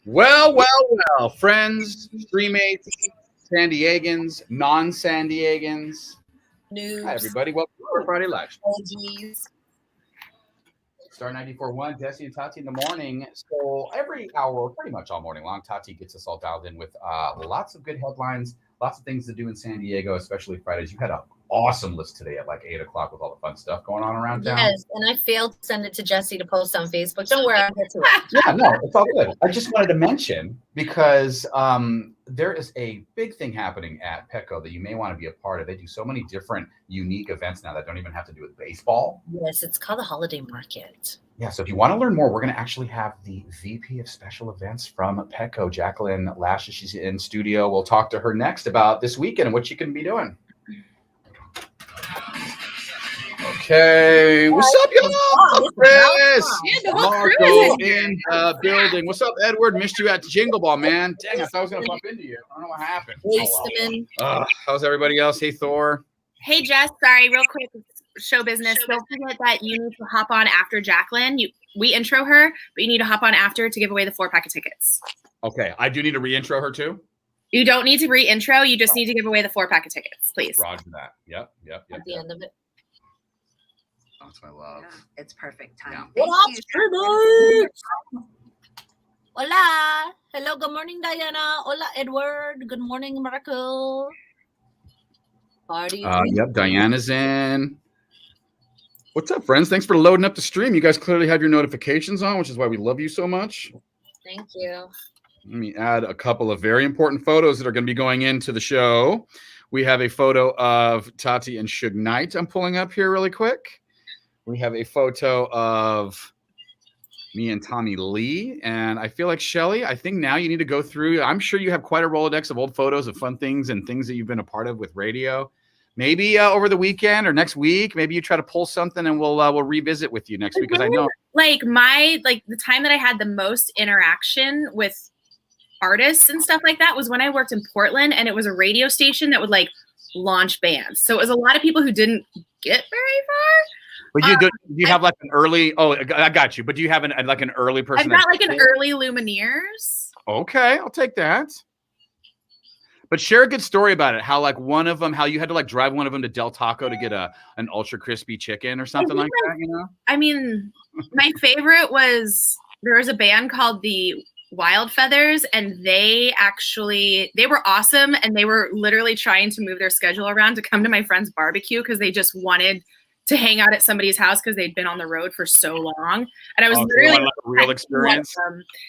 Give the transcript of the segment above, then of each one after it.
Well, friends, streammates, San Diegans, non-San Diegans. Noobs. Hi, everybody. Welcome to our Friday Live. OGs. Star 94.1, Jesse and Tati in the morning. So every hour, pretty much all morning long, Tati gets us all dialed in with lots of good headlines, lots of things to do in San Diego, especially Fridays. You had an awesome list today at like 8 o'clock with all the fun stuff going on around town. Yes, and I failed to send it to Jesse to post on Facebook. Don't worry, I'll get to it. Yeah, no, it's all good. I just wanted to mention because there is a big thing happening at Petco that you may want to be a part of. They do so many different unique events now that don't even have to do with baseball. Yes, it's called the Holiday Market. Yeah, so if you want to learn more, we're going to actually have the VP of Special Events from Petco, Jacqueline Lash. She's in studio. We'll talk to her next about this weekend and what she can be doing. Okay, what's up, y'all? Chris, Marco in the building. What's up, Edward? Missed you at Jingle Ball, man. Dang, I thought I was gonna bump into you. I don't know what happened. How's everybody else? Hey, Thor. Hey, Jess. Sorry, real quick, show business. Don't forget that you need to hop on after Jacqueline. We intro her, but you need to hop on after to give away the 4-pack of tickets. Okay, I do need to re-intro her too. You don't need to re-intro. You just need to give away the 4-pack of tickets, please. Roger that. Yep. At the end of it. That's my love. Yeah, it's perfect time. Yeah. What up, streamers? Hola. Hello, good morning, Diana. Hola, Edward. Good morning, Marco. Party. Yep, Diana's in. What's up, friends? Thanks for loading up the stream. You guys clearly have your notifications on, which is why we love you so much. Thank you. Let me add a couple of very important photos that are going to be going into the show. We have a photo of Tati and Suge Knight I'm pulling up here really quick. We have a photo of me and Tommy Lee. And I feel like, Shelly, I think now you need to go through. I'm sure you have quite a Rolodex of old photos of fun things and things that you've been a part of with radio. Maybe over the weekend or next week, maybe you try to pull something and we'll revisit with you next week. Because I know the time that I had the most interaction with artists and stuff like that was when I worked in Portland, and it was a radio station that would like launch bands. So it was a lot of people who didn't get very far. But do you have like an early? Oh, I got you. But do you have an early person? I've got like an early Lumineers. Okay, I'll take that. But share a good story about it. How like one of them, how you had to like drive one of them to Del Taco to get an ultra crispy chicken or something like that. You know. I mean, my favorite was there was a band called the Wild Feathers, and they were awesome, and they were literally trying to move their schedule around to come to my friend's barbecue because they just wanted to hang out at somebody's house because they'd been on the road for so long. And I was literally like a real experience.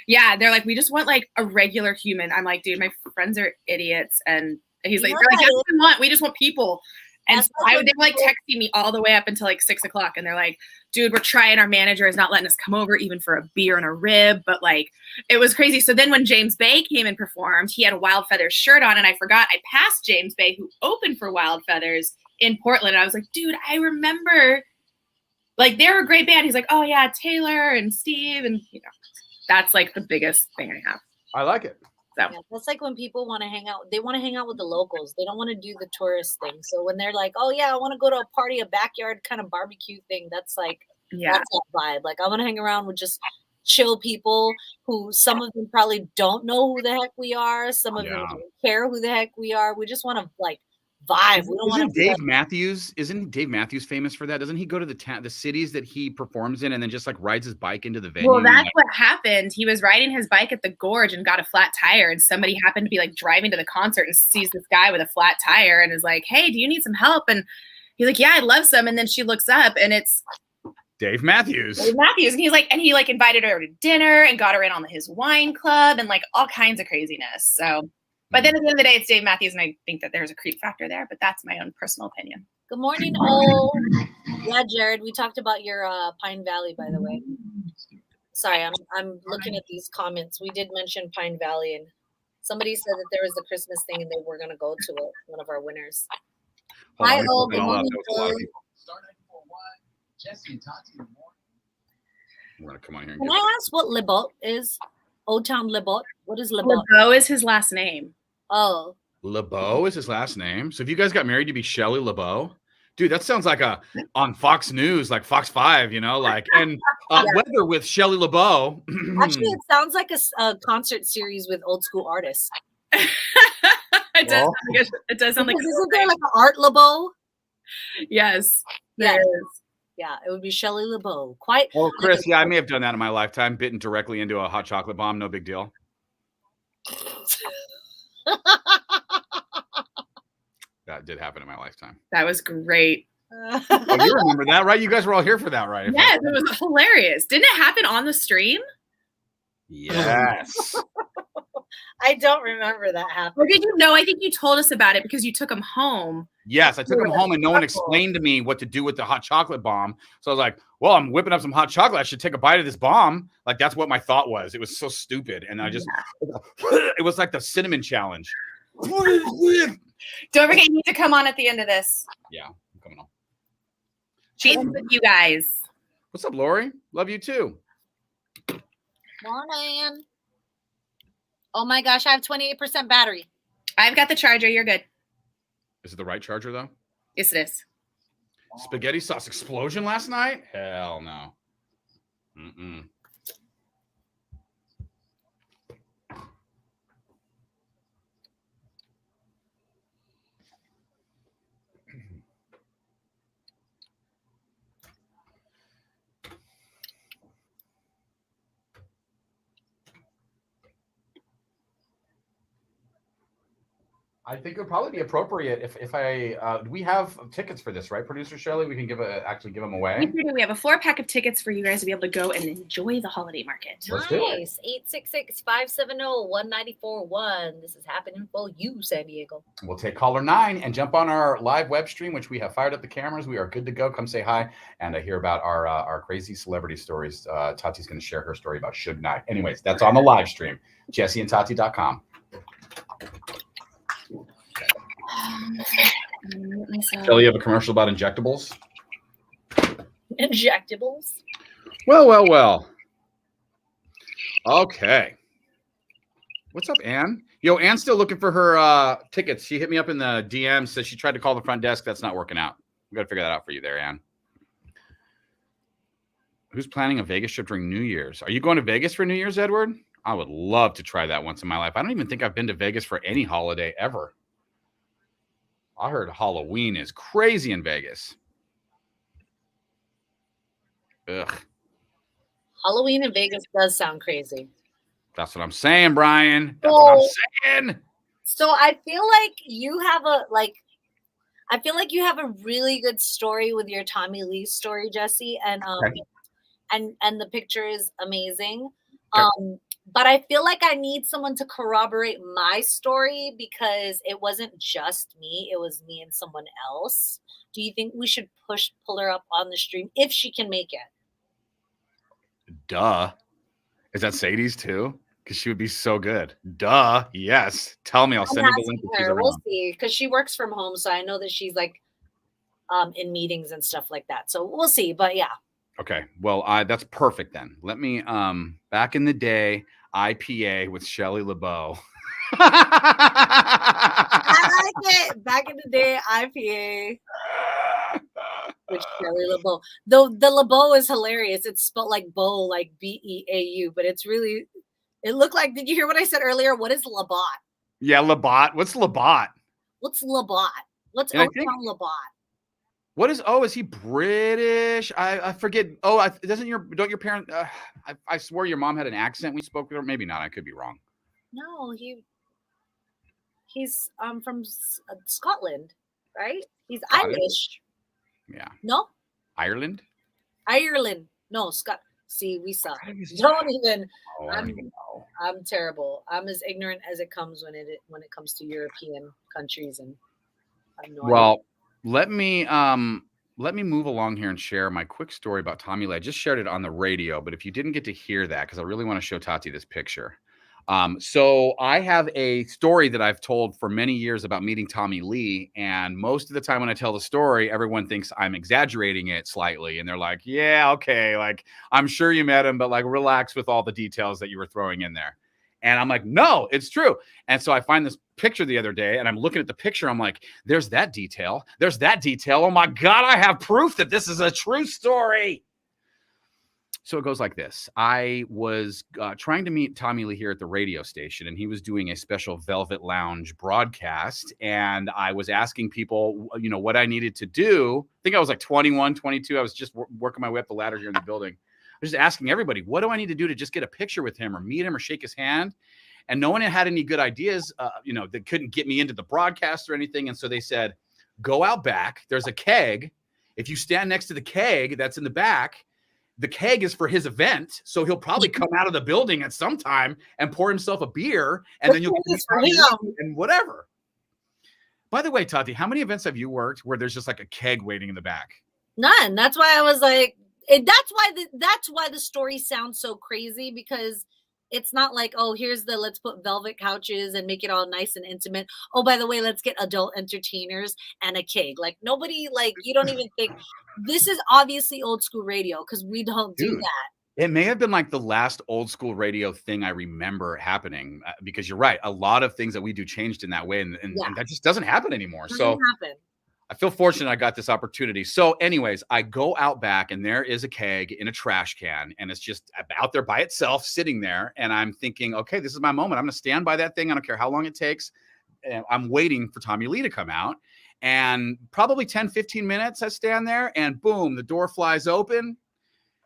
Yeah, they're like, we just want like a regular human. I'm like, dude, my friends are idiots. And he's like, they're like, that's what we want. We just want people. And so they were like texting me all the way up until like 6 o'clock. And they're like, dude, we're trying. Our manager is not letting us come over even for a beer and a rib. But like, it was crazy. So then when James Bay came and performed, he had a Wild Feathers shirt on. And I forgot I passed James Bay, who opened for Wild Feathers in Portland. I was like, dude, I remember, like, they're a great band. He's like, oh yeah, Taylor and Steve, and you know, that's like the biggest thing I have. I like it. So yeah, that's like when people want to hang out. They want to hang out with the locals. They don't want to do the tourist thing. So when they're like, oh yeah, I want to go to a party, a backyard kind of barbecue thing, that's like, that's that vibe. Like, I want to hang around with just chill people who some of them probably don't know who the heck we are. Some of them don't care who the heck we are. We just want to like vibe. We don't want to. Isn't Dave Matthews famous for that? Doesn't he go to the cities that he performs in and then just like rides his bike into the venue? Well, that's what happened. He was riding his bike at the Gorge and got a flat tire, and somebody happened to be like driving to the concert and sees this guy with a flat tire and is like, hey, do you need some help? And he's like, yeah, I'd love some. And then she looks up and it's Dave Matthews. And he's like, and he like invited her to dinner and got her in on his wine club and like all kinds of craziness. So but then at the end of the day, it's Dave Matthews, and I think that there's a creep factor there, but that's my own personal opinion. Good morning, yeah, Jared. We talked about your Pine Valley, by the way. Sorry, I'm looking at these comments. We did mention Pine Valley, and somebody said that there was a Christmas thing, and they were going to go to it. One of our winners. Hi, all. Good morning, Jesse and Tati in the morning. I'm gonna come on here. Can I ask what Lebot is? Old Town Lebot. What is Lebot? LeBeau is his last name. Oh. LeBeau is his last name. So if you guys got married, you'd be Shelley LeBeau. Dude, that sounds like on Fox News, like Fox 5, and weather with Shelley LeBeau. Actually, it sounds like a concert series with old school artists. It does sound like isn't there like an Art LeBeau? Yes, there is. Yeah, it would be Shelley LeBeau. Quite. Oh, Chris, yeah, I may have done that in my lifetime, bitten directly into a hot chocolate bomb. No big deal. That did happen in my lifetime. That was great. Oh, you remember that, right? You guys were all here for that, right? Yes, it was hilarious. Didn't it happen on the stream? Yes. I don't remember that happening. Or did you know? I think you told us about it because you took him home. Yes, I took him home and no one explained to me what to do with the hot chocolate bomb. So I was like, well, I'm whipping up some hot chocolate. I should take a bite of this bomb. Like, that's what my thought was. It was so stupid. And I just, it was like the cinnamon challenge. Don't forget, you need to come on at the end of this. Yeah, I'm coming on. Cheers with you guys. What's up, Lori? Love you too. Morning. Oh my gosh, I have 28% battery. I've got the charger. You're good. Is it the right charger, though? Yes, it is. Spaghetti sauce explosion last night? Hell no. Mm-mm. I think it would probably be appropriate if I we have tickets for this, right, Producer Shelley? We can actually give them away. We have a 4-pack of tickets for you guys to be able to go and enjoy the holiday market. Let's do it. Nice. 866-570-1941. This is happening for you, San Diego. We'll take caller 9 and jump on our live web stream, which we have fired up the cameras. We are good to go. Come say hi and hear about our crazy celebrity stories. Tati's going to share her story about Suge Knight. Anyways, that's on the live stream. JesseandTati.com. Shelley, you have a commercial about injectables? Injectables? Well. Okay. What's up, Ann? Yo, Ann's still looking for her tickets. She hit me up in the DM, says she tried to call the front desk. That's not working out. We got to figure that out for you there, Ann. Who's planning a Vegas trip during New Year's? Are you going to Vegas for New Year's, Edward? I would love to try that once in my life. I don't even think I've been to Vegas for any holiday ever. I heard Halloween is crazy in Vegas. Ugh. Halloween in Vegas does sound crazy. That's what I'm saying, Brian. That's what I'm saying. So I feel like you have a really good story with your Tommy Lee story, Jesse, and the picture is amazing. Okay. But I feel like I need someone to corroborate my story because it wasn't just me. It was me and someone else. Do you think we should pull her up on the stream if she can make it? Duh. Is that Sadie's too? Because she would be so good. Duh. Yes. Tell me. I'll send you the link. We'll see. Because she works from home. So I know that she's like in meetings and stuff like that. So we'll see. But yeah. Okay. Well, that's perfect then. Let me, back in the day, IPA with Shelley LeBeau. I like it. Back in the day, IPA with Shelley LeBeau. The LeBeau is hilarious. It's spelled like bow, like B-E-A-U, but it's really, it looked like, did you hear what I said earlier? What is Labat? Yeah, Labat. What's Labat? What's Labat? What's Labat? What is is he British? I forget. Don't your parents? I swore your mom had an accent. We spoke with her. Maybe not. I could be wrong. No, he's from Scotland, right? He's Irish. Yeah. No. Ireland. No, Scott. See, we suck. Don't even. I'm terrible. I'm as ignorant as it comes when it comes to European countries, and I have no idea. Let me move along here and share my quick story about Tommy Lee. I just shared it on the radio, but if you didn't get to hear that, because I really want to show Tati this picture. So I have a story that I've told for many years about meeting Tommy Lee, and most of the time when I tell the story, everyone thinks I'm exaggerating it slightly, and they're like, "Yeah, okay, like I'm sure you met him, but like relax with all the details that you were throwing in there." And I'm like, no, it's true. And so I find this picture the other day and I'm looking at the picture. I'm like, there's that detail. There's that detail. Oh my God, I have proof that this is a true story. So it goes like this. I was trying to meet Tommy Lee here at the radio station, and he was doing a special Velvet Lounge broadcast. And I was asking people, you know, what I needed to do. I think I was like 21, 22. I was just working my way up the ladder here in the building. I was just asking everybody, what do I need to do to just get a picture with him or meet him or shake his hand? And no one had any good ideas, you know, that couldn't get me into the broadcast or anything. And so they said, go out back. There's a keg. If you stand next to the keg that's in the back, the keg is for his event, so he'll probably come out of the building at some time and pour himself a beer, and then you'll and whatever. By the way, Tati, how many events have you worked where there's just like a keg waiting in the back? None. That's why I was like, that's why the story sounds so crazy, because it's not like, oh, here's let's put velvet couches and make it all nice and intimate. Oh, by the way, let's get adult entertainers and a keg. Like, nobody, like, you don't even think this is obviously old school radio, because we don't do that. It may have been like the last old school radio thing I remember happening, because you're right. A lot of things that we do changed in that way, and that just doesn't happen anymore. So I feel fortunate I got this opportunity. So anyways, I go out back and there is a keg in a trash can, and it's just out there by itself sitting there. And I'm thinking, okay, this is my moment. I'm going to stand by that thing. I don't care how long it takes. And I'm waiting for Tommy Lee to come out, and probably 10, 15 minutes I stand there, and boom, the door flies open.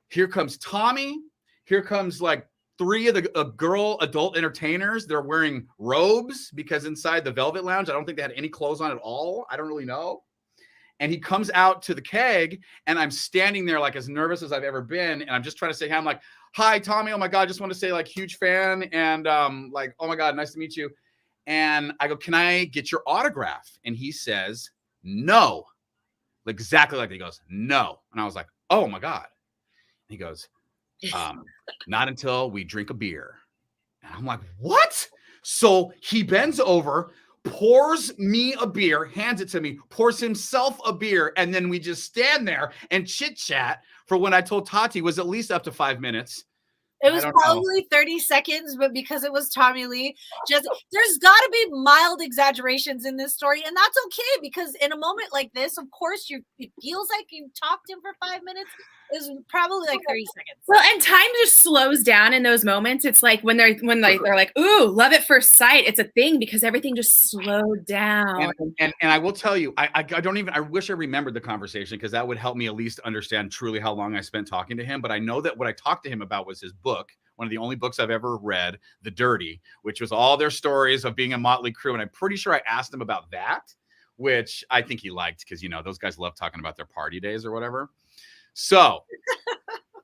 Here comes Tommy. Here comes like 3 of the girl adult entertainers. They're wearing robes, because inside the Velvet Lounge, I don't think they had any clothes on at all. I don't really know. And he comes out to the keg, and I'm standing there like as nervous as I've ever been. And I'm just trying to say, hi, I'm like, hi, Tommy. Oh my God, just want to say, like, huge fan. And like, oh my God, nice to meet you. And I go, can I get your autograph? And he says, no. Exactly like that. He goes, no. And I was like, oh my God. And he goes, not until we drink a beer. And I'm like, what? So he bends over, pours me a beer, hands it to me, pours himself a beer, and then we just stand there and chit chat for when I told Tati was at least up to 5 minutes. It was probably 30 seconds, but because it was Tommy Lee, there's got to be mild exaggerations in this story, and that's okay, because in a moment like this, of course, it feels like you talked to him for 5 minutes. It was probably like 30 seconds. Well, and time just slows down in those moments. It's like when they're like, ooh, love at first sight. It's a thing because everything just slowed down. And I will tell you, I wish I remembered the conversation, because that would help me at least understand truly how long I spent talking to him. But I know that what I talked to him about was his book, one of the only books I've ever read, The Dirty, which was all their stories of being a motley crew. And I'm pretty sure I asked him about that, which I think he liked, because, you know, those guys love talking about their party days or whatever. So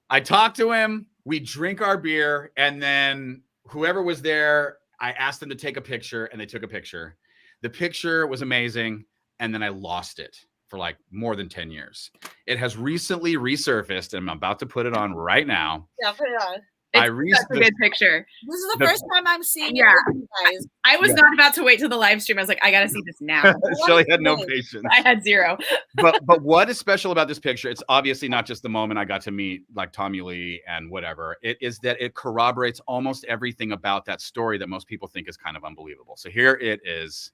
I talked to him, we drink our beer, and then whoever was there, I asked them to take a picture, and they took a picture. The picture was amazing, and then I lost it for like more than 10 years. It has recently resurfaced, and I'm about to put it on right now. Yeah, put it on. It's a good picture. This is the first time I'm seeing it with you guys. I was not about to wait till the live stream. I was like, I got to see this now. Shelly had no patience. I had zero. but what is special about this picture? It's obviously not just the moment I got to meet like Tommy Lee and whatever. It is that it corroborates almost everything about that story that most people think is kind of unbelievable. So here it is,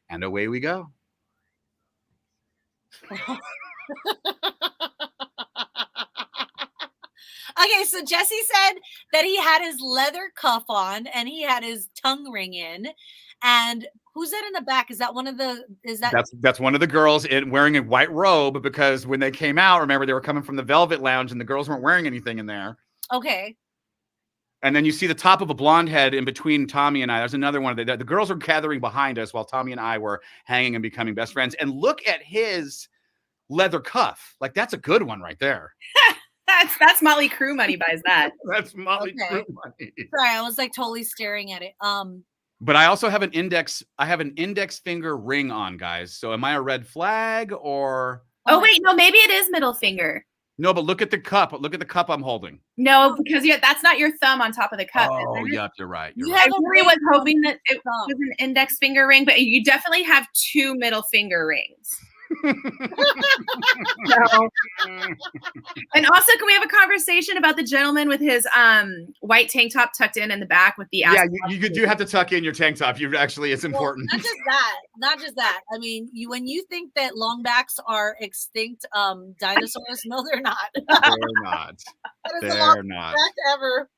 and away we go. Okay, so Jesse said that he had his leather cuff on and he had his tongue ring in. And who's that in the back? Is that one of the? That's one of the girls wearing a white robe, because when they came out, remember, they were coming from the Velvet Lounge and the girls weren't wearing anything in there. Okay. And then you see the top of a blonde head in between Tommy and I. There's another one. The girls were gathering behind us while Tommy and I were hanging and becoming best friends. And look at his leather cuff. Like, that's a good one right there. That's Motley Crue money, buys that. That's Motley Crue money. Sorry, I was like totally staring at it. But I also have an index finger ring on, guys. So am I a red flag or? Oh wait, no, maybe it is middle finger. No, but look at the cup. Look at the cup I'm holding. No, because that's not your thumb on top of the cup. Oh, yep, you're right. I really was hoping that it was an index finger ring, but you definitely have 2 middle finger rings. No. And also, can we have a conversation about the gentleman with his white tank top tucked in the back with the Yeah, you do have to tuck in your tank top. You actually, it's important. Well, not just that. I mean, when you think that longbacks are extinct dinosaurs, no, they're not. They're not. They're not ever.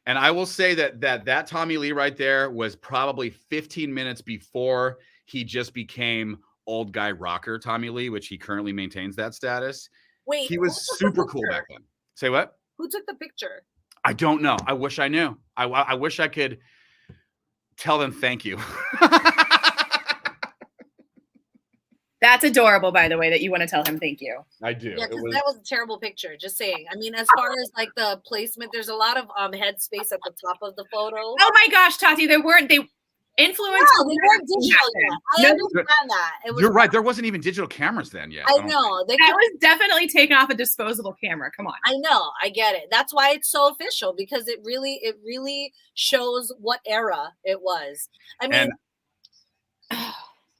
And I will say that Tommy Lee right there was probably 15 minutes before he just became old guy rocker Tommy Lee, which he currently maintains that status. Wait, he was super cool back then. Say what? Who took the picture? I don't know. I wish I knew. I wish I could tell them thank you. That's adorable, by the way, that you want to tell him thank you. I do. Yeah, because that was a terrible picture. Just saying. I mean, as far as like the placement, there's a lot of head space at the top of the photo. Oh my gosh, Tati, they weren't digital. I understand that. You're right. There wasn't even digital cameras then yet. I know. That was definitely taken off a disposable camera. Come on. I know. I get it. That's why it's so official, because it really shows what era it was. I mean,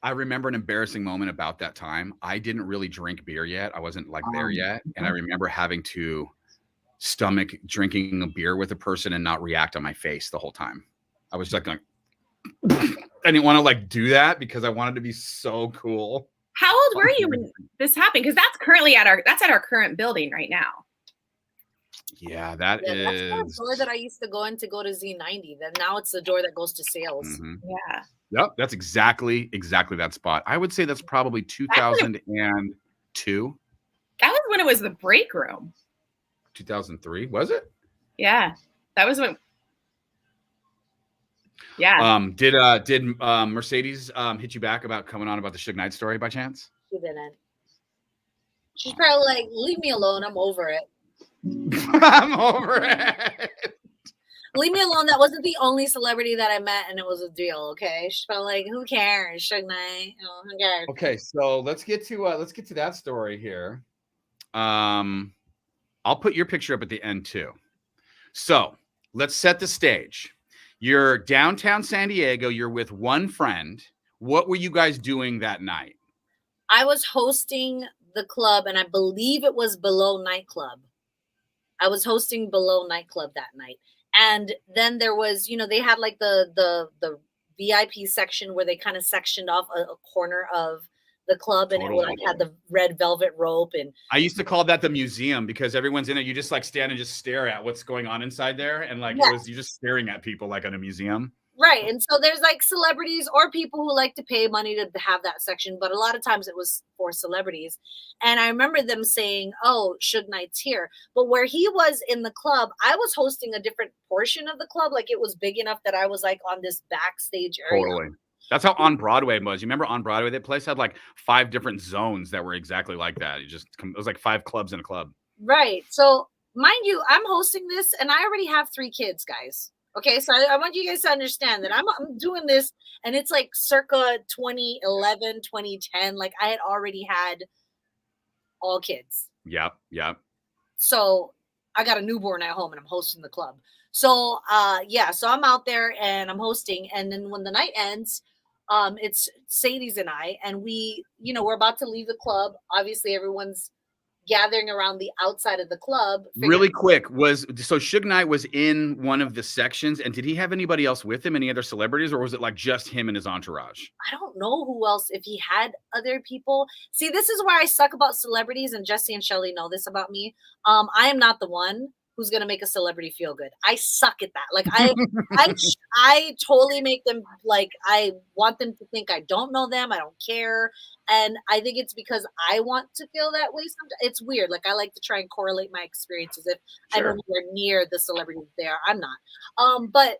I remember an embarrassing moment about that time. I didn't really drink beer yet. I wasn't like there yet. And I remember having to stomach drinking a beer with a person and not react on my face the whole time. I was like, I didn't want to like do that because I wanted to be so cool. How old were you when this happened? Because that's currently at our current building right now. Yeah, that's the door that I used to go in to go to Z90. Then now it's the door that goes to sales. Mm-hmm. Yeah. Yep, that's exactly that spot. I would say that's probably 2002. That was when it was the break room. 2003, was it? Yeah, that was when. Yeah. Did Mercedes hit you back about coming on about the Suge Knight story by chance? She didn't. She's probably like, leave me alone. I'm over it. I'm over it. Leave me alone. That wasn't the only celebrity that I met, and it was a deal. Okay, she's probably like, who cares? Suge Knight. Oh, who cares? Okay, so let's get to that story here. I'll put your picture up at the end too. So let's set the stage. You're downtown San Diego. You're with one friend. What were you guys doing that night? I was hosting the club, and I believe it was Below Nightclub. I was hosting Below Nightclub that night. And then there was, they had like the VIP section where they kind of sectioned off a corner of the club, and Totally. it like had the red velvet rope. And I used to call that the museum because everyone's in it. You just like stand and just stare at what's going on inside there. And like, you're just staring at people like in a museum. Right. And so there's like celebrities or people who like to pay money to have that section. But a lot of times it was for celebrities. And I remember them saying, oh, Suge Knight's here. But where he was in the club, I was hosting a different portion of the club. Like it was big enough that I was like on this backstage area. Totally. That's how On Broadway was. You remember On Broadway? That place had like 5 different zones that were exactly like that. It was like 5 clubs in a club. Right. So mind you, I'm hosting this and I already have 3 kids, guys. Okay, so I want you guys to understand that I'm doing this, and it's like circa 2011, 2010. Like I had already had all kids. Yep. So I got a newborn at home, and I'm hosting the club. So so I'm out there and I'm hosting, and then when the night ends, it's Sadie's and I, and we're about to leave the club. Obviously, everyone's gathering around the outside of the club. Really quick, so Suge Knight was in one of the sections, and did he have anybody else with him, any other celebrities, or was it like just him and his entourage? I don't know who else, if he had other people. See, this is where I suck about celebrities, and Jesse and Shelly know this about me. I am not the one who's going to make a celebrity feel good. I suck at that. Like I totally make them, like, I want them to think I don't know them. I don't care. And I think it's because I want to feel that way sometimes. It's weird. Like I like to try and correlate my experiences. If I'm nowhere near the celebrity there, I'm not. But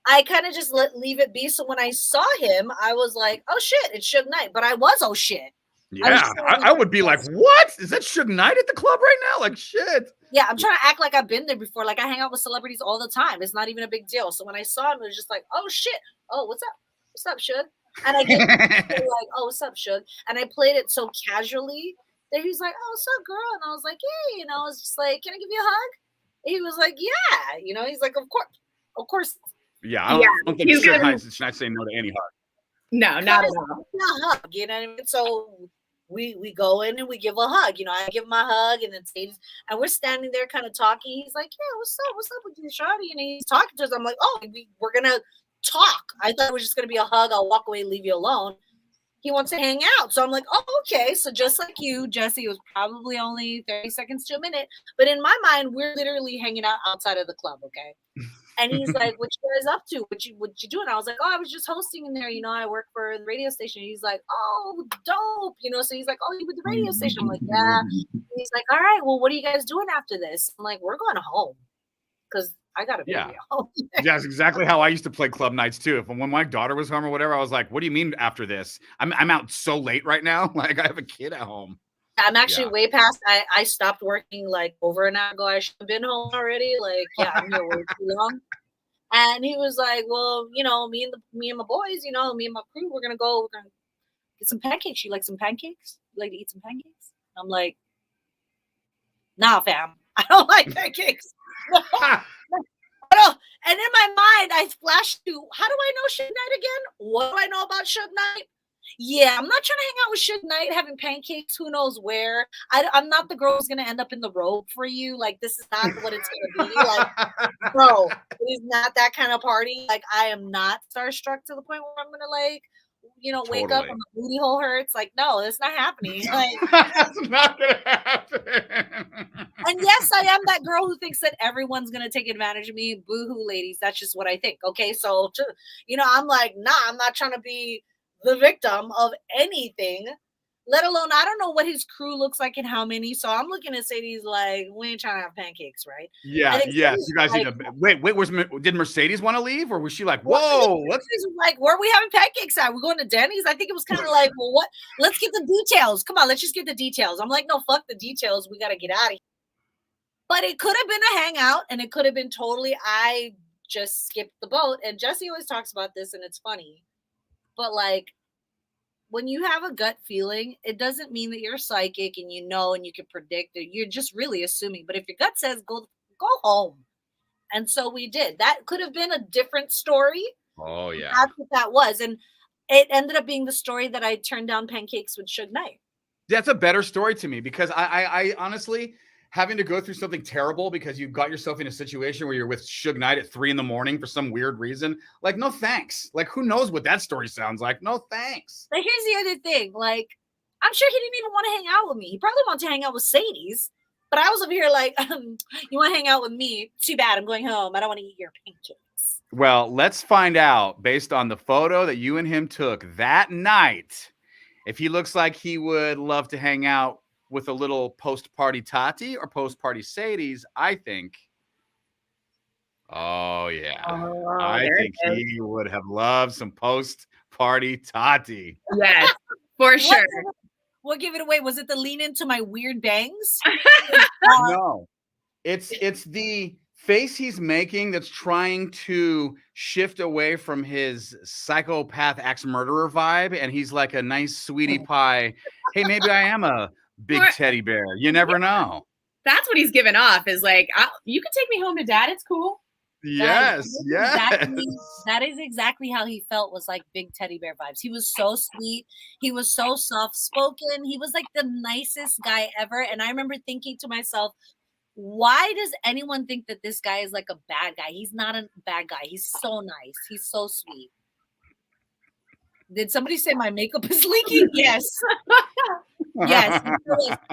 I kind of just leave it be. So when I saw him, I was like, oh shit, it's Suge Knight. But I was, oh shit. Yeah, I would be like, what? Is that Suge Knight at the club right now? Like, shit. Yeah, I'm trying to act like I've been there before. Like, I hang out with celebrities all the time. It's not even a big deal. So when I saw him, it was just like, oh, shit. Oh, what's up? What's up, Suge? And I get like, oh, what's up, Suge? And I played it so casually that he was like, oh, what's up, girl? And I was like, hey. And I was just like, can I give you a hug? And he was like, yeah. He's like, of course. Yeah, I don't think Suge Knight should not say no to any hug. No, not at all. Not hug, you know what I mean? So we go in and we give a hug. You know, I give him a hug, and then Sadie's, and we're standing there kind of talking. He's like, yeah, what's up with you, shawty? And he's talking to us. I'm like, oh, we're gonna talk. I thought it was just gonna be a hug. I'll walk away, leave you alone. He wants to hang out. So I'm like, oh, okay. So just like you, Jesse, it was probably only 30 seconds to a minute. But in my mind, we're literally hanging out outside of the club, okay? And he's like, what you guys up to? What you doing? I was like, oh, I was just hosting in there. You know, I work for the radio station. He's like, oh, dope. You know, so he's like, oh, you with the radio station? I'm like, yeah. And he's like, all right, well, what are you guys doing after this? I'm like, we're going home. Because I got to be home. That's exactly how I used to play club nights too. When my daughter was home or whatever, I was like, what do you mean after this? I'm out so late right now. Like, I have a kid at home. I'm actually way past. I stopped working like over an hour ago. I should have been home already. Like, yeah, I'm here way too long. And he was like, well, you know, me and my boys, you know, me and my crew, we're gonna get some pancakes. You like some pancakes? You like to eat some pancakes? I'm like, nah, fam, I don't like pancakes. And in my mind, I flashed to, how do I know Suge Knight again? What do I know about Suge Knight? Yeah, I'm not trying to hang out with Suge Knight having pancakes, who knows where. I'm not the girl who's going to end up in the robe for you. Like, this is not what it's going to be. Like, bro, it is not that kind of party. Like, I am not starstruck to the point where I'm going to, like, you know, wake up and my booty hole hurts. Like, no, it's not happening. Like, that's not going to happen. And yes, I am that girl who thinks that everyone's going to take advantage of me. Boo-hoo, ladies. That's just what I think. Okay, so, you know, I'm like, nah, I'm not trying to be the victim of anything, let alone, I don't know what his crew looks like and how many. So I'm looking at Sadie's like, we ain't trying to have pancakes, right? Yeah, yes. You guys need to wait. Did Mercedes want to leave, or was she like, whoa? Like, where are we having pancakes at? We're going to Denny's. I think it was kind of like, well, what? Let's get the details. Come on, let's just get the details. I'm like, no, fuck the details. We got to get out of here. But it could have been a hangout, and it could have been totally, I just skipped the boat. And Jesse always talks about this, and it's funny. But like, when you have a gut feeling, it doesn't mean that you're psychic and you know and you can predict it. You're just really assuming. But if your gut says go home. And so we did. That could have been a different story. Oh, yeah. That's what that was. And it ended up being the story that I turned down pancakes with Suge Knight. That's a better story to me, because I honestly, having to go through something terrible because you got yourself in a situation where you're with Suge Knight at 3 a.m. for some weird reason. Like, no thanks. Like, who knows what that story sounds like? No thanks. But here's the other thing. Like, I'm sure he didn't even want to hang out with me. He probably wanted to hang out with Sadie's. But I was over here like, you want to hang out with me? Too bad. I'm going home. I don't want to eat your pancakes. Well, let's find out, based on the photo that you and him took that night, if he looks like he would love to hang out with a little post-party Tati or post-party Sadie's. I think. Oh, yeah. I think he would have loved some post-party Tati. Yes, for sure. We'll give it away. Was it the lean into my weird bangs? No. It's the face he's making that's trying to shift away from his psychopath axe murderer vibe. And he's like a nice sweetie pie. Hey, maybe I am a big teddy bear. You never know. That's what he's giving off, is like, you can take me home to dad. It's cool. Yes, yes. That is exactly how he felt, was like big teddy bear vibes. He was so sweet. He was so soft-spoken. He was like the nicest guy ever. And I remember thinking to myself, why does anyone think that this guy is like a bad guy? He's not a bad guy. He's so nice. He's so sweet. Did somebody say my makeup is leaking? Yes. Yes.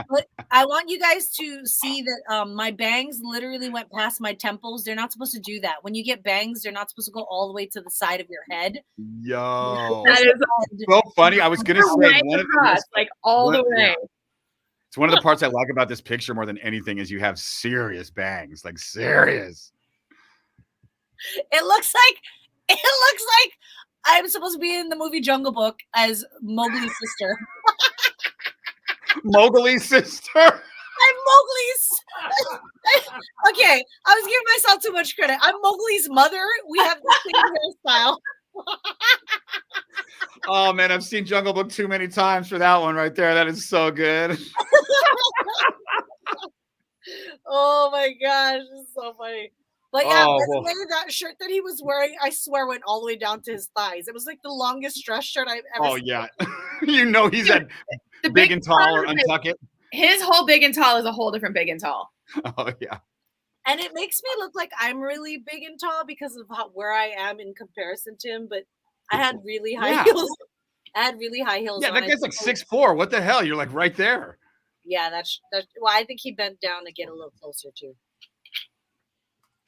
But I want you guys to see that my bangs literally went past my temples. They're not supposed to do that. When you get bangs, they're not supposed to go all the way to the side of your head. Yo. That is so funny. I was going to say one of the like all the way. Yeah. It's one of the parts I like about this picture more than anything is you have serious bangs, like serious. It looks like I'm supposed to be in the movie Jungle Book as Mowgli's sister. Mowgli's sister? I'm Mowgli's. Okay, I was giving myself too much credit. I'm Mowgli's mother. We have the same hairstyle. Oh, man, I've seen Jungle Book too many times for that one right there. That is so good. Oh, my gosh. This is so funny. But yeah, that shirt that he was wearing, I swear, went all the way down to his thighs. It was like the longest dress shirt I've ever seen. Oh, yeah. You know he's at the big and tall or untuck it. His whole big and tall is a whole different big and tall. Oh yeah. And it makes me look like I'm really big and tall because of where I am in comparison to him. But I had really high heels. I had really high heels. Yeah, that guy's like 6'4". What the hell? You're like right there. Yeah, that's. Well, I think he bent down to get a little closer too.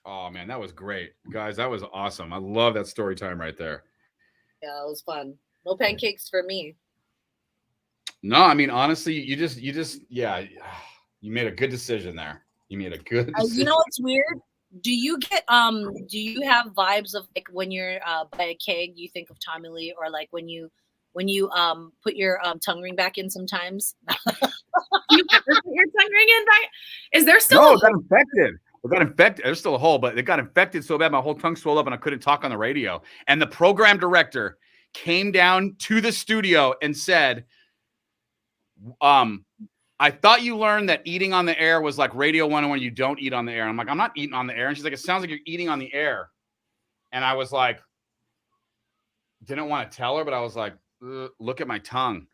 Oh man, that was great, guys. That was awesome. I love that story time right there. Yeah, it was fun. No pancakes for me. No, I mean honestly, you just yeah, you made a good decision there. You made a good decision. You know what's weird? Do you have vibes of like when you're by a keg, you think of Tommy Lee, or like when you put your tongue ring back in sometimes? You ever put your tongue ring in back? Is there still No, it got infected. It got infected. There's still a hole, but it got infected so bad my whole tongue swelled up and I couldn't talk on the radio. And the program director came down to the studio and said, I thought you learned that eating on the air was like Radio 101. You don't eat on the air. And I'm like, I'm not eating on the air. And she's like, it sounds like you're eating on the air. And I was like, didn't want to tell her, but I was like, look at my tongue.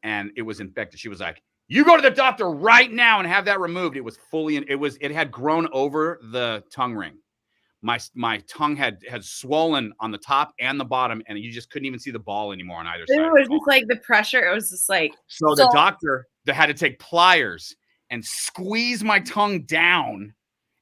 And it was infected. She was like, you go to the doctor right now and have that removed. It was fully, it had grown over the tongue ring. My tongue had swollen on the top and the bottom, and you just couldn't even see the ball anymore on either side. It was just like the pressure. It was just like. So the doctor had to take pliers and squeeze my tongue down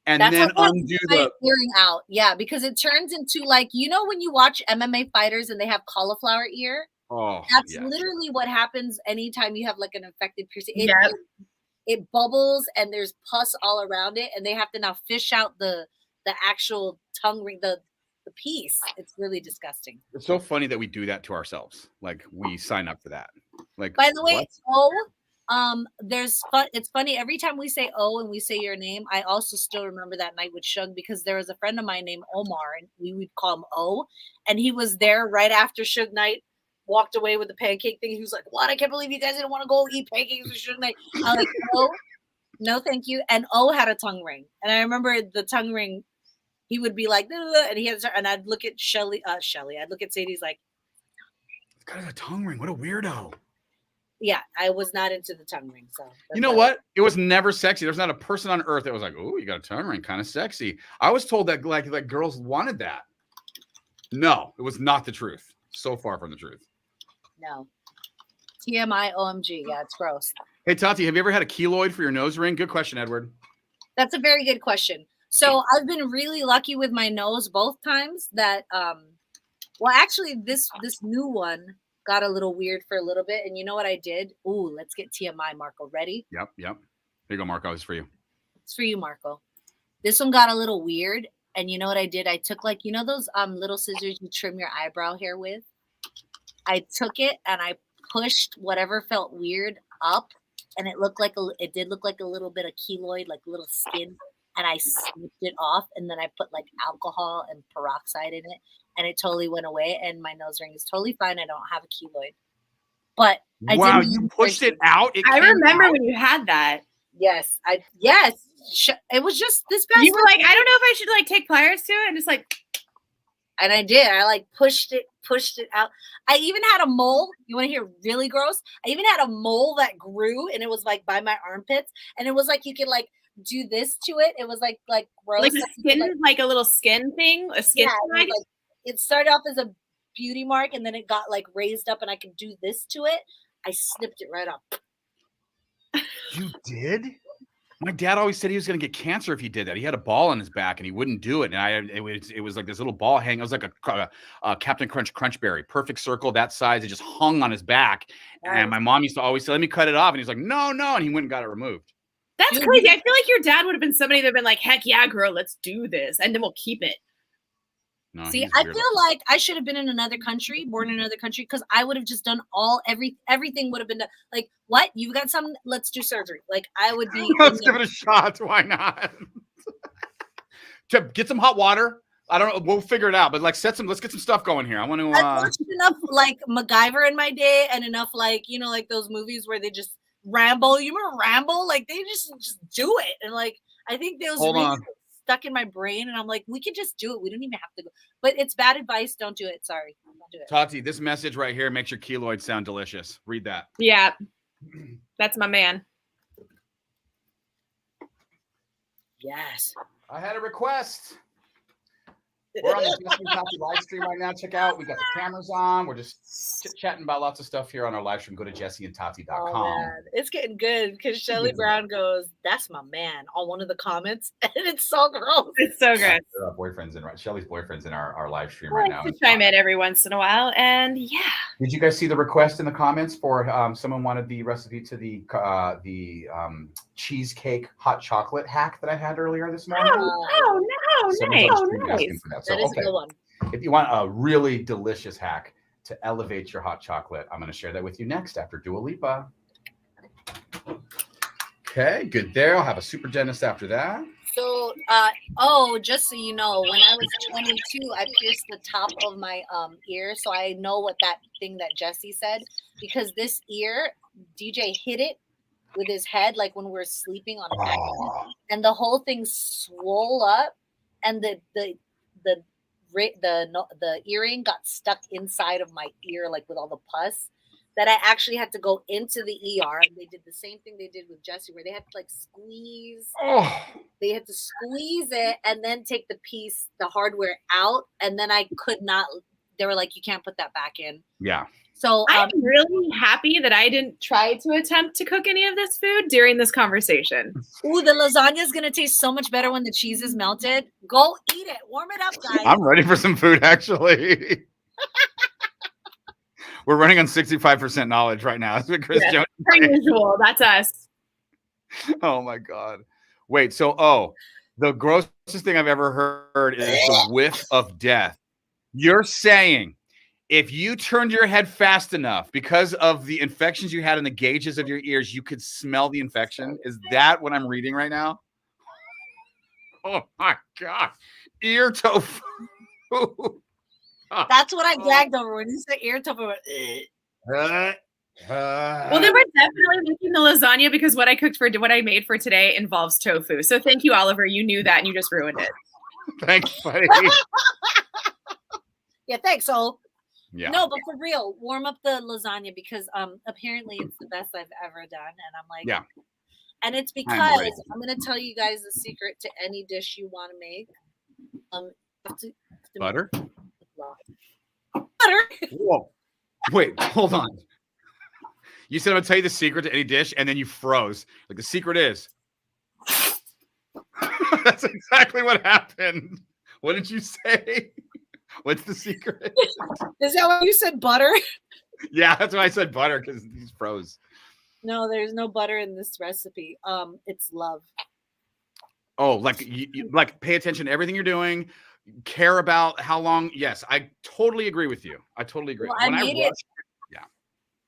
and then undo the earring out. Yeah, because it turns into like, you know, when you watch MMA fighters and they have cauliflower ear. Oh, that's literally what happens anytime you have like an infected piercing. Yep. It bubbles and there's pus all around it, and they have to now fish out the actual tongue ring, the piece. It's really disgusting. It's so funny that we do that to ourselves. Like we sign up for that. Like, by the way, it's funny every time we say "oh" and we say your name. I also still remember that night with Suge, because there was a friend of mine named Omar, and we would call him O, and he was there right after Suge Knight walked away with the pancake thing. He was like, "What? I can't believe you guys didn't want to go eat pancakes with Suge Knight." I'm like, no, thank you. And O had a tongue ring, and I remember the tongue ring. He would be like, and I'd look at Shelly. I'd look at Sadie's like, it's got a tongue ring. What a weirdo. Yeah, I was not into the tongue ring. So you know what? It was never sexy. There's not a person on earth that was like, "Oh, you got a tongue ring, kind of sexy." I was told that like girls wanted that. No, it was not the truth. So far from the truth. No. TMI OMG. Yeah, it's gross. Hey Tati, have you ever had a keloid for your nose ring? Good question, Edward. That's a very good question. So I've been really lucky with my nose both times that, well, actually this new one got a little weird for a little bit. And you know what I did? Ooh, let's get TMI, Marco. Ready? Yep. Here you go, Marco. It's for you. It's for you, Marco. This one got a little weird. And you know what I did? I took like, you know, those little scissors you trim your eyebrow hair with? I took it and I pushed whatever felt weird up. And it did look like a little bit of keloid, like little skin. And I snipped it off, and then I put like alcohol and peroxide in it, and it totally went away. And my nose ring is totally fine. I don't have a keloid. But wow, you pushed it out. I remember when you had that. Yes, it was just this past. You were like, I don't know if I should like take pliers to it, and just like. And I did. I like pushed it out. I even had a mole. You want to hear really gross? I even had a mole that grew, and it was like by my armpits, and it was like you could like do this to it. It was like gross. Like a skin, like a little skin thing, a skin. Yeah, it started off as a beauty mark, and then it got like raised up, and I could do this to it. I snipped it right off. You did? My dad always said he was going to get cancer if he did that. He had a ball on his back and he wouldn't do it. And it was like this little ball hanging. It was like a Captain Crunch berry, perfect circle that size. It just hung on his back. Nice. And my mom used to always say, "Let me cut it off." And he's like, "No." And he went and got it removed. That's crazy. I feel like your dad would have been somebody that'd been like, "Heck yeah, girl, let's do this." And then we'll keep it. No, see, I feel like I should have been in another country, born in another country, because I would have just done everything would have been done. Like, what? You got something? Let's do surgery. Like, I would be. Let's give it a shot. Why not? To get some hot water. I don't know. We'll figure it out. But like, let's get some stuff going here. I want to. I watched enough like MacGyver in my day, and enough like like those movies where they just Rambo. You remember Rambo? Like they just do it, and like I think those. Hold on. Stuck in my brain, and I'm like, we can just do it. We don't even have to go. But it's bad advice. Don't do it. Sorry. Don't do it. Tati, this message right here makes your keloid sound delicious. Read that. Yeah. That's my man. Yes. I had a request. We're on the Jesse and Tati live stream right now. Check out. We got the cameras on. We're just chit-chatting about lots of stuff here on our live stream. Go to jesseandtati.com. Oh, man. It's getting good because Shelly Brown goes, "That's my man," on one of the comments, and it's so gross. It's so good. Our boyfriend's in Shelly's boyfriend's in our live stream I right like now. to chime in every once in a while, and yeah. Did you guys see the request in the comments for someone wanted the recipe to the cheesecake hot chocolate hack that I had earlier this morning? Oh no! Nice. That is a good one. If you want a really delicious hack to elevate your hot chocolate, I'm going to share that with you next after Dua Lipa. Okay, good there. I'll have a super dentist after that. So, just so you know, when I was 22, I pierced the top of my ear, so I know what that thing that Jesse said, because this ear, DJ hit it with his head, like when we're sleeping on a mattress, and the whole thing swole up, and the earring got stuck inside of my ear, like with all the pus, that I actually had to go into the ER. And they did the same thing they did with Jesse, where they had to like squeeze. They had to squeeze it and then take the hardware out. And then I could not, they were like, you can't put that back in. Yeah. So I'm really happy that I didn't try to attempt to cook any of this food during this conversation. Ooh, the lasagna is going to taste so much better when the cheese is melted. Go eat it. Warm it up, guys. I'm ready for some food, actually. We're running on 65% knowledge right now. That's what Chris Jones per usual. That's us. Oh, my God. Wait, so, the grossest thing I've ever heard is the whiff of death. You're saying if you turned your head fast enough because of the infections you had in the gauges of your ears, you could smell the infection? Is that what I'm reading right now? Oh, my God. Ear tofu. That's what I gagged over when you said ear tofu. Well, they were definitely making the lasagna because what I made for today involves tofu. So thank you, Oliver. You knew that and you just ruined it. Thanks, buddy. Yeah, thanks. So, yeah. No, but for real, warm up the lasagna because apparently it's the best I've ever done, and I'm like, yeah. And it's because I'm going to tell you guys the secret to any dish you want to make. Butter. Butter. Whoa. Wait, hold on. You said I'm gonna tell you the secret to any dish, and then you froze. Like the secret is. That's exactly what happened. What did you say? What's the secret? Is that what you said? Butter? Yeah, that's why I said butter because he's froze. No, there's no butter in this recipe. It's love. Oh, like you like pay attention to everything you're doing. Care about how long. Yes, I totally agree with you. I totally agree. Well,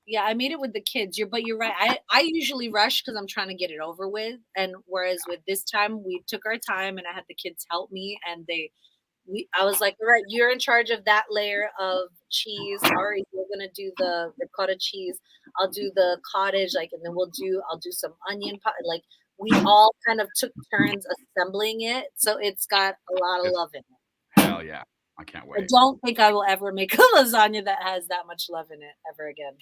Yeah, I made it with the kids. But you're right. I usually rush because I'm trying to get it over with. And whereas with this time, we took our time and I had the kids help me. And I was like, all right, you're in charge of that layer of cheese. Ari, you're gonna do the ricotta cheese. I'll do the cottage, and then I'll do some onion pot. Like we all kind of took turns assembling it, so it's got a lot of love in it. Hell yeah. I can't wait. I don't think I will ever make a lasagna that has that much love in it ever again.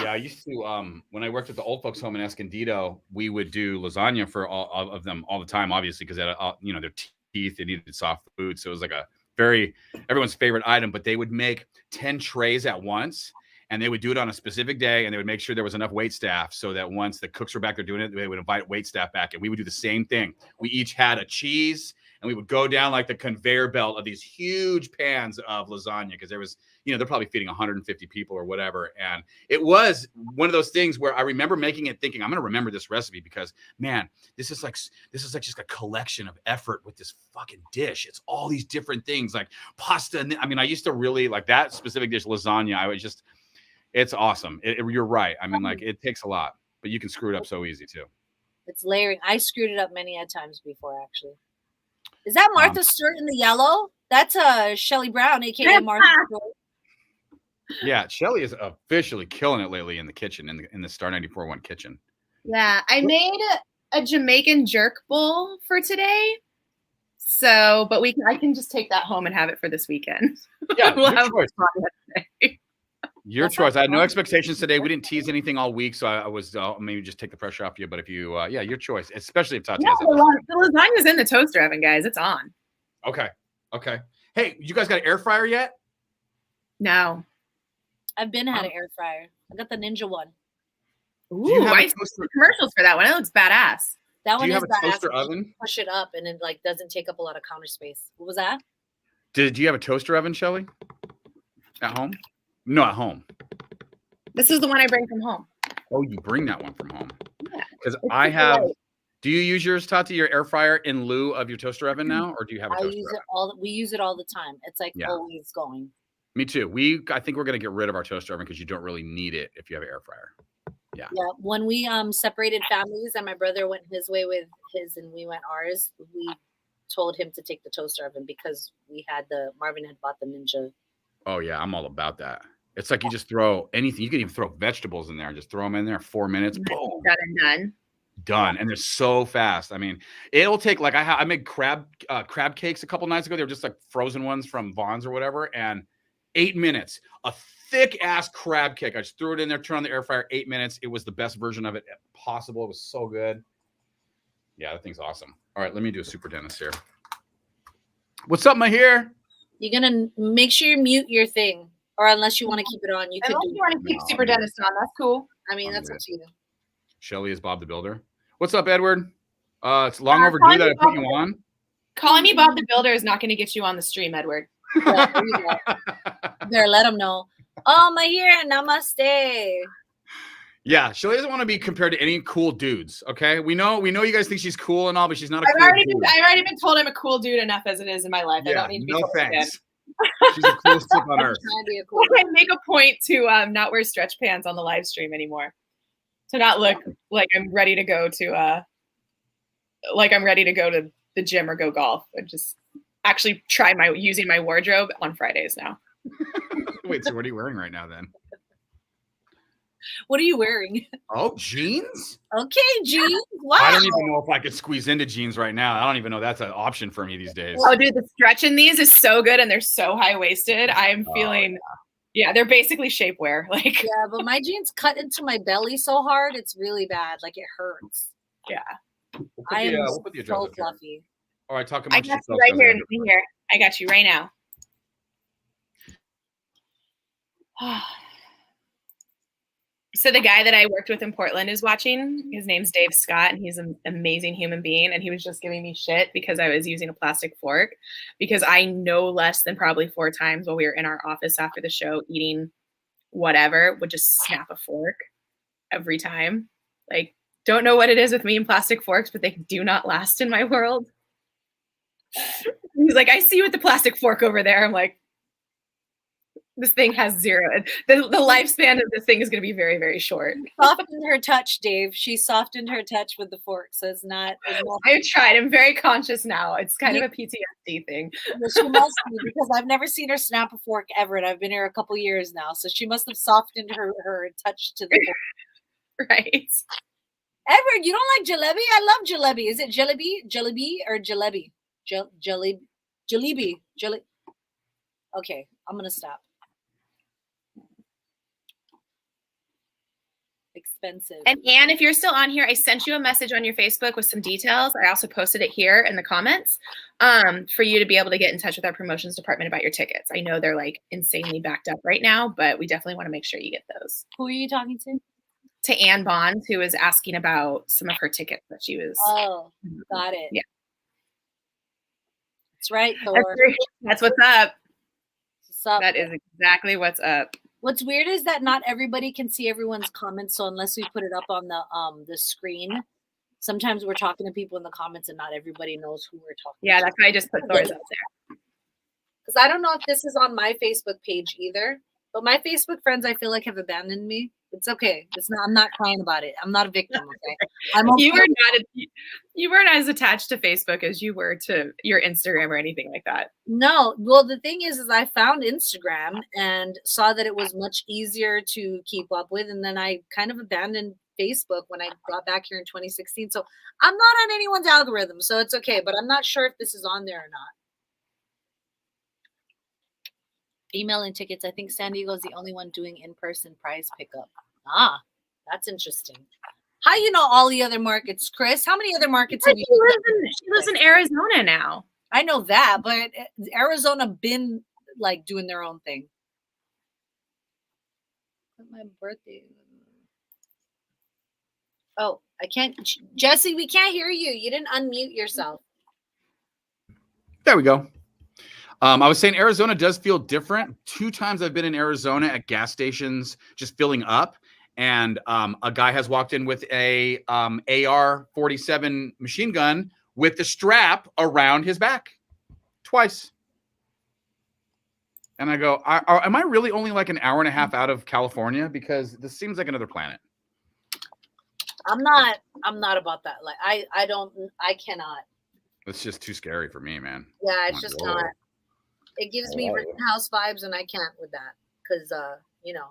Yeah, I used to, when I worked at the old folks home in Escondido, we would do lasagna for all of them all the time, obviously, because they had, their teeth, they needed soft food. So it was like everyone's favorite item, but they would make 10 trays at once. And they would do it on a specific day, and they would make sure there was enough wait staff so that once the cooks were back there doing it, they would invite wait staff back, and we would do the same thing. We each had a cheese, and we would go down like the conveyor belt of these huge pans of lasagna because there was, they're probably feeding 150 people or whatever. And it was one of those things where I remember making it thinking, I'm going to remember this recipe because, man, this is like just a collection of effort with this fucking dish. It's all these different things like pasta. And I used to really like that specific dish, lasagna. It's awesome. You're right. It takes a lot, but you can screw it up so easy too. It's layering. I screwed it up many times before, actually. Is that Martha Stewart in the yellow? That's Shelly Brown, aka Martha Stewart. Yeah, Shelly is officially killing it lately in the kitchen, in the Star 94.1 kitchen. Yeah, I made a Jamaican jerk bowl for today. So, but I can just take that home and have it for this weekend. Yeah, we'll have fun today. Your choice. I had no expectations today. We didn't tease anything all week, so I was maybe just take the pressure off you. But if you, yeah, your choice. Especially if Tati has it. The lasagna's in the toaster oven, guys. It's on. Okay. Hey, you guys got an air fryer yet? No. I've been had an air fryer. I got the Ninja one. Ooh, I see commercials for that one. It looks badass. That one do you is have a toaster badass. oven? Push it up and it like doesn't take up a lot of counter space. What was that? Do you have a toaster oven, Shelly? At home? No, at home. This is the one I bring from home. Oh, you bring that one from home? Yeah. Because I have. Do you use yours, Tati, your air fryer in lieu of your toaster oven now, or do you have a toaster oven? We use it all the time. It's like always going. Me too. I think we're gonna get rid of our toaster oven because you don't really need it if you have an air fryer. Yeah. When we separated families and my brother went his way with his and we went ours, we told him to take the toaster oven because Marvin had bought the Ninja. Oh yeah, I'm all about that. It's like you just throw anything. You can even throw vegetables in there and just throw them in there. 4 minutes, boom, done. And they're so fast. I mean, it'll take like I made crab cakes a couple nights ago. They were just like frozen ones from Vaughn's or whatever, and 8 minutes. A thick ass crab cake. I just threw it in there, turned on the air fryer. 8 minutes. It was the best version of it possible. It was so good. Yeah, that thing's awesome. All right, let me do a super dentist here. What's up, Mahir? You're gonna make sure you mute your thing, or unless you want to keep it on, you could. You want to keep super dentist on? That's cool. I mean, that's up to you. Shelly is Bob the Builder. What's up, Edward? It's long overdue that I put you on. Calling me Bob the Builder is not going to get you on the stream, Edward. There, let them know. Oh, Mahir, namaste. Yeah, Shelly doesn't want to be compared to any cool dudes. Okay, we know you guys think she's cool and all, but she's not a I've cool already dude. I've already been told I'm a cool dude enough as it is in my life. Yeah, I don't need to be no told thanks. Again. She's the coolest tip on earth. I make a point to not wear stretch pants on the live stream anymore, to not look like I'm ready to go to the gym or go golf. I just actually try using my wardrobe on Fridays now. Wait, so what are you wearing right now then? What are you wearing? Oh, jeans? Okay, jeans. Wow. I don't even know if I could squeeze into jeans right now. I don't even know that's an option for me these days. Oh, dude, the stretch in these is so good and they're so high-waisted. I'm feeling, yeah, they're basically shapewear. Like, yeah, but my jeans cut into my belly so hard, it's really bad. Like, it hurts. Yeah. I am so fluffy. All right, talk about I got you right here. I got you right now. So the guy that I worked with in Portland is watching. His name's Dave Scott, and he's an amazing human being. And he was just giving me shit because I was using a plastic fork, because I no less than probably 4 times while we were in our office after the show eating whatever would just snap a fork every time. Like, don't know what it is with me and plastic forks, but they do not last in my world. He's like, I see you with the plastic fork over there. I'm like, this thing has 0. The lifespan of this thing is going to be very, very short. Softened her touch, Dave. She softened her touch with the fork, so it's not. I've tried. I'm very conscious now. It's kind of a PTSD thing. She must be, because I've never seen her snap a fork ever, and I've been here a couple years now, so she must have softened her touch to the fork. Right. Edward, you don't like jalebi? I love jalebi. Is it jalebi or jalebi? Jalebi. Okay, I'm gonna stop. Expensive. And Anne, if you're still on here, I sent you a message on your Facebook with some details. I also posted it here in the comments for you to be able to get in touch with our promotions department about your tickets. I know they're like insanely backed up right now, but we definitely want to make sure you get those. Who are you talking to? To Anne Bond, who was asking about some of her tickets that she was. Oh, got it. Yeah. That's right, Thor. That's what's up. What's up? That is exactly what's up. What's weird is that not everybody can see everyone's comments. So unless we put it up on the screen, sometimes we're talking to people in the comments and not everybody knows who we're talking to. Yeah, that's why I just put Thor's up there. Because I don't know if this is on my Facebook page either. But my Facebook friends, I feel like, have abandoned me. It's okay. It's not. I'm not crying about it. I'm not a victim. Okay. You weren't as attached to Facebook as you were to your Instagram or anything like that. No. Well, the thing is I found Instagram and saw that it was much easier to keep up with, and then I kind of abandoned Facebook when I got back here in 2016. So I'm not on anyone's algorithm, so it's okay. But I'm not sure if this is on there or not. Emailing tickets. I think San Diego is the only one doing in-person prize pickup. Ah, that's interesting. How you know all the other markets, Chris? How many other markets have you? She lives in Arizona now. I know that, but Arizona been like doing their own thing. My birthday. Oh, I can't. Jesse, we can't hear you. You didn't unmute yourself. There we go. I was saying Arizona does feel different. 2 times I've been in Arizona at gas stations just filling up, and a guy has walked in with a AR-47 machine gun with the strap around his back twice. And I go, am I really only like an hour and a half out of California? Because this seems like another planet. I'm not about that. Like I cannot. It's just too scary for me, man. Yeah, it's just not. It gives me Rittenhouse vibes, and I can't with that because you know.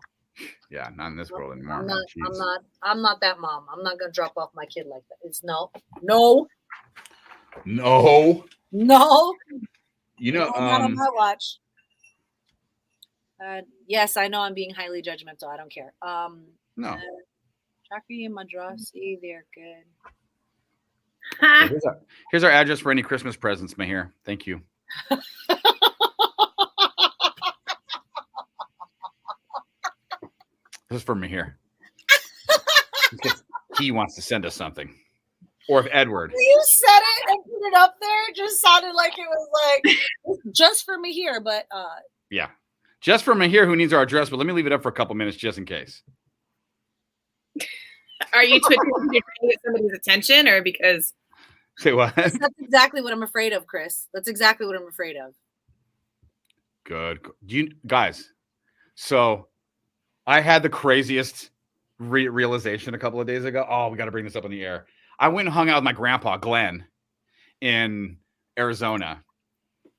Yeah, not in this world anymore. I'm not that mom. I'm not gonna drop off my kid like that. It's no. You know, not on my watch. Yes, I know I'm being highly judgmental. I don't care. No. Chakri and Madrasi, they're good. Here's our address for any Christmas presents, Mahir. Thank you. This is for Mahir. He wants to send us something. Or if Edward. You said it and put it up there. It just sounded like it was like just for Mahir, but yeah. Just for Mahir who needs our address, but let me leave it up for a couple minutes just in case. Are you trying to get somebody's attention or because? Say what? That's exactly what I'm afraid of, Chris. That's exactly what I'm afraid of. Good. You guys, so I had the craziest realization a couple of days ago. Oh, we got to bring this up on the air. I went and hung out with my grandpa, Glenn, in Arizona.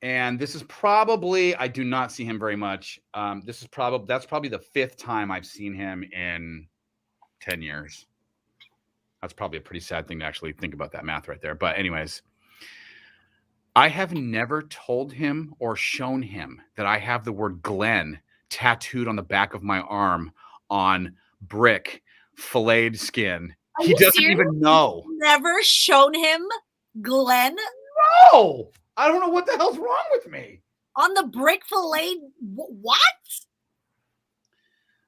And this is probably, I do not see him very much. That's probably the 5th time I've seen him in 10 years. That's probably a pretty sad thing to actually think about that math right there. But anyways, I have never told him or shown him that I have the word Glenn tattooed on the back of my arm on brick filleted skin. He doesn't even know. Never shown him Glenn? No! I don't know what the hell's wrong with me. On the brick fillet? What?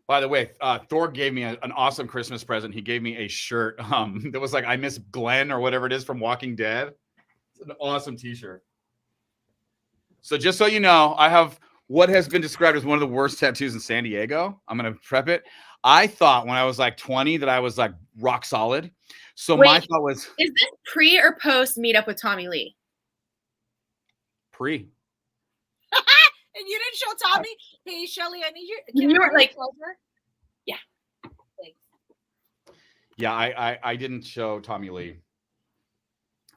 By the way, Thor gave me an awesome Christmas present. He gave me a shirt that was like, I miss Glenn or whatever it is from Walking Dead. It's an awesome t-shirt. So just so you know, I have what has been described as one of the worst tattoos in San Diego. I'm going to prep it. I thought when I was like 20 that I was like rock solid. So my thought was... Is this pre or post meet up with Tommy Lee? Pre. And you didn't show Tommy? Hey, Shelly, I need your... You were like... Yeah. Thanks. Yeah, I didn't show Tommy Lee.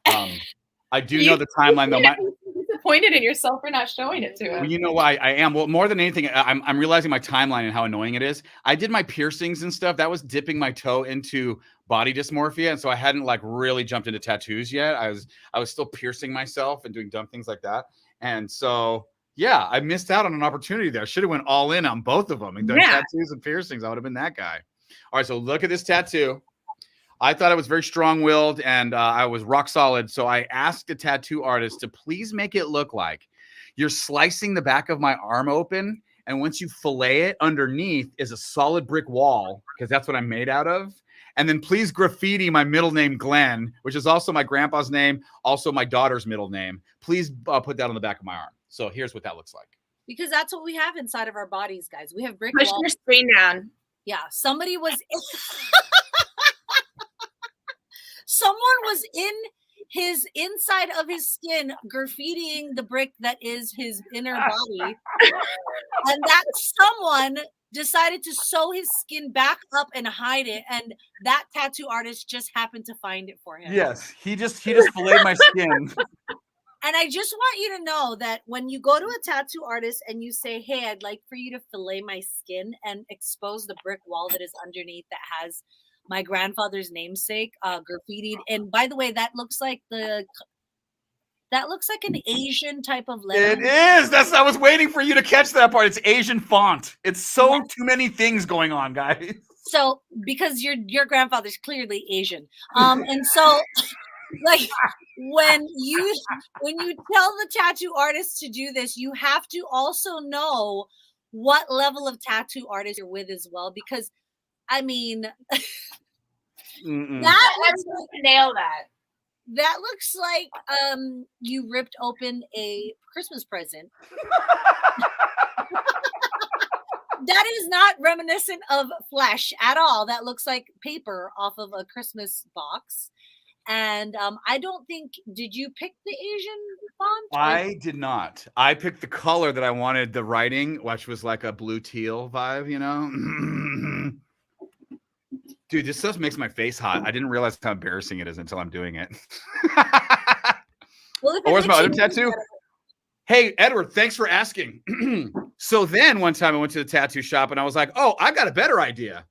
I do know the timeline, though. Disappointed in yourself for not showing it to him. Well, you know why I am. Well, more than anything, I'm realizing my timeline and how annoying it is. I did my piercings and stuff. That was dipping my toe into body dysmorphia, and so I hadn't like really jumped into tattoos yet. I was still piercing myself and doing dumb things like that. And so, yeah, I missed out on an opportunity there. I should have went all in on both of them and done tattoos and piercings. I would have been that guy. All right, so look at this tattoo. I thought I was very strong-willed and I was rock solid. So I asked a tattoo artist to please make it look like you're slicing the back of my arm open. And once you fillet it, underneath is a solid brick wall because that's what I'm made out of. And then please graffiti my middle name, Glenn, which is also my grandpa's name, also my daughter's middle name. Please put that on the back of my arm. So here's what that looks like. Because that's what we have inside of our bodies, guys. We have brick walls. Push your screen down. Yeah, somebody was... Someone was in his inside of his skin graffitiing the brick that is his inner body. And that someone decided to sew his skin back up and hide it. And that tattoo artist just happened to find it for him. Yes, he just filleted my skin. And I just want you to know that when you go to a tattoo artist and you say, hey, I'd like for you to fillet my skin and expose the brick wall that is underneath that has my grandfather's namesake graffitied. And by the way, that looks like the That looks like an Asian type of lettering. It is. I was waiting for you to catch that part. It's Asian font. It's so too many things going on, guys. So because your grandfather's clearly Asian, and so like when you tell the tattoo artist to do this, you have to also know what level of tattoo artist you're with as well, because I mean that looks like, nail that. That looks like you ripped open a Christmas present. That is not reminiscent of flesh at all. That looks like paper off of a Christmas box. And I don't think, did you pick the Asian font? I did not. I picked the color that I wanted the writing, which was like a blue teal vibe, you know? Dude, this stuff makes my face hot. I didn't realize how embarrassing it is until I'm doing it. Well, where's my other tattoo? Hey, Edward, thanks for asking. So then one time I went to the tattoo shop and I was like, oh, I got a better idea.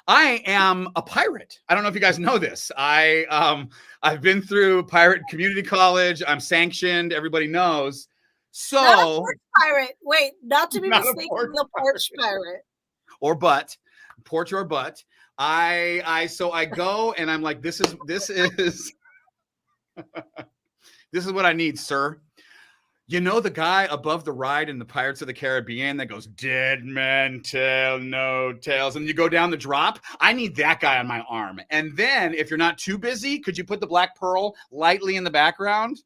I am a pirate. I don't know if you guys know this. I've been through pirate community college. I'm sanctioned. Everybody knows. So not a porch pirate. Wait, not to be mistaken with the porch pirate. Or butt. Porch or butt. So I go and I'm like, this is this is what I need, sir. You know the guy above the ride in the Pirates of the Caribbean that goes, dead men tell no tales, and you go down the drop? I need that guy on my arm. And then if you're not too busy, could you put the black pearl lightly in the background?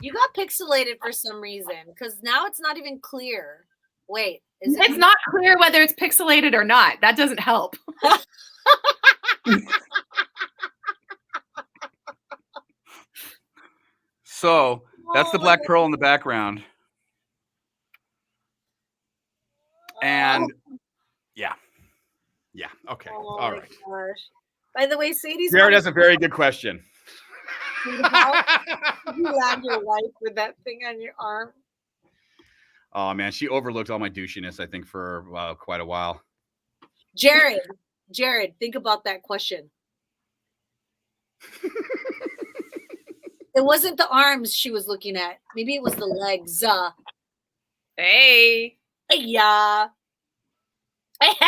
You got pixelated for some reason, because now it's not even clear. Wait, it's not clear whether it's pixelated or not. That doesn't help. So that's the black pearl in the background. And yeah. Okay. All right. Gosh. By the way, Sadie's Jared has a very good question. How did you land your wife with that thing on your arm? Oh man, she overlooked all my douchiness, I think, for quite a while. Jared, think about that question. It wasn't the arms she was looking at. Maybe it was the legs. Hey. Yeah.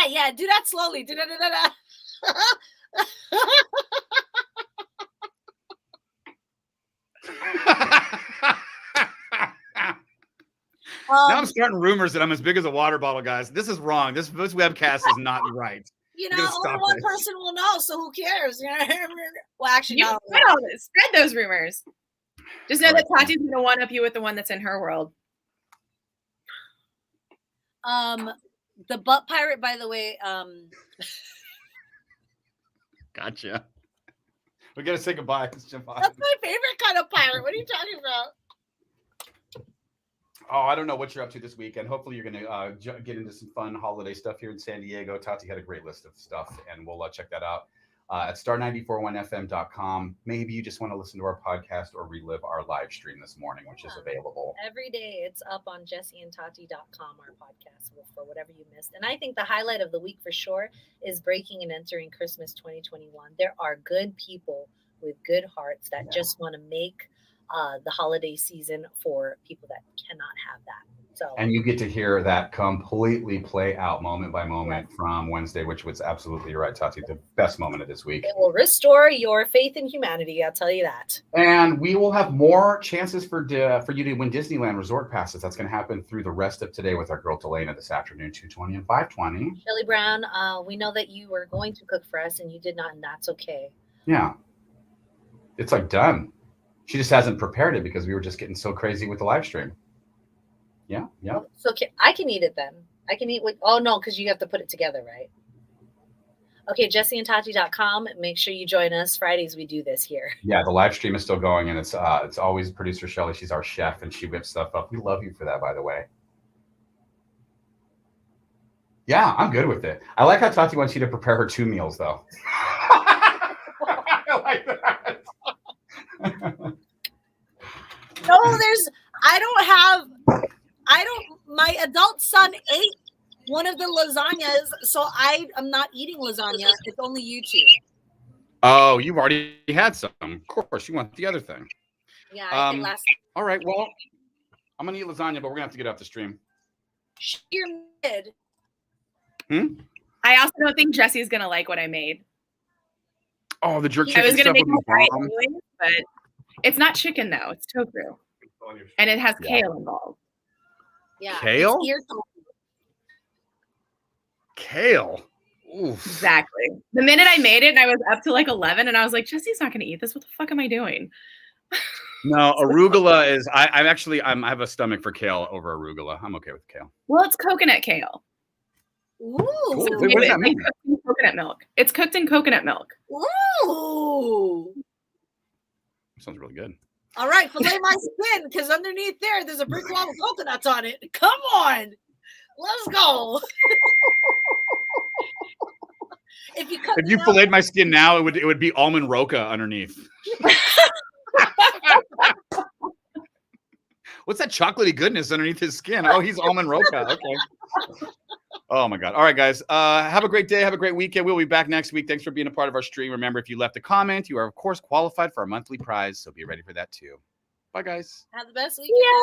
Yeah, do that slowly. Do that. Now I'm starting rumors that I'm as big as a water bottle, guys. This is wrong. This webcast is not right. You know, only one person will know, so who cares? You know? Well, actually, you spread those rumors. Just know that Tati's going to one-up you with the one that's in her world. The butt pirate, by the way. Gotcha. We got to say goodbye. That's my favorite kind of pirate. What are you talking about? Oh, I don't know what you're up to this weekend. Hopefully you're going to get into some fun holiday stuff here in San Diego. Tati had a great list of stuff, and we'll check that out at star941fm.com. Maybe you just want to listen to our podcast or relive our live stream this morning, which is available. Every day it's up on jesseandtati.com, our podcast, for whatever you missed. And I think the highlight of the week for sure is Breaking and Entering Christmas 2021. There are good people with good hearts that just want to make the holiday season for people that cannot have that. So, and you get to hear that completely play out moment by moment from Wednesday, which was absolutely right, Tati, the best moment of this week. It will restore your faith in humanity, I'll tell you that. And we will have more chances for you to win Disneyland resort passes. That's going to happen through the rest of today with our girl Delana this afternoon, 2:20 and 5:20. Shelly Brown, we know that you were going to cook for us and you did not, and that's okay. Yeah. It's like done. She just hasn't prepared it because we were just getting so crazy with the live stream. Yeah. So I can eat it then. I can eat with. Oh no, because you have to put it together, right? Okay, jesseandtati.com. Make sure you join us Fridays. We do this here. Yeah, the live stream is still going, and it's always producer Shelly. She's our chef, and she whips stuff up. We love you for that, by the way. Yeah, I'm good with it. I like how Tati wants you to prepare her 2 meals, though. I like that. No, my adult son ate one of the lasagnas, so I'm not eating lasagna. It's only you two. Oh, you've already had some. Of course, you want the other thing. Yeah, I think last. All right, well, I'm gonna eat lasagna, but we're gonna have to get off the stream. You're mid. I also don't think Jesse's gonna like what I made. Oh, the jerk chicken. I was gonna make it anyway, but it's not chicken though. It's tofu, and it has kale involved. Yeah, kale. Kale. Oof. Exactly. The minute I made it, and I was up to like 11, and I was like, Jesse's not gonna eat this. What the fuck am I doing? No, arugula is. I have a stomach for kale over arugula. I'm okay with kale. Well, it's coconut kale. Ooh. Cool. Wait, what does that mean? Like coconut milk. It's cooked in coconut milk. Ooh. Sounds really good. All right, fillet my skin, because underneath there's a brick wall with coconuts on it. Come on, let's go. If you filleted my skin now, it would be almond roca underneath. What's that chocolatey goodness underneath his skin? Oh, he's almond roca. Okay. Oh my God. All right, guys. Have a great day. Have a great weekend. We'll be back next week. Thanks for being a part of our stream. Remember, if you left a comment, you are of course qualified for our monthly prize. So be ready for that too. Bye, guys. Have the best weekend. Yeah.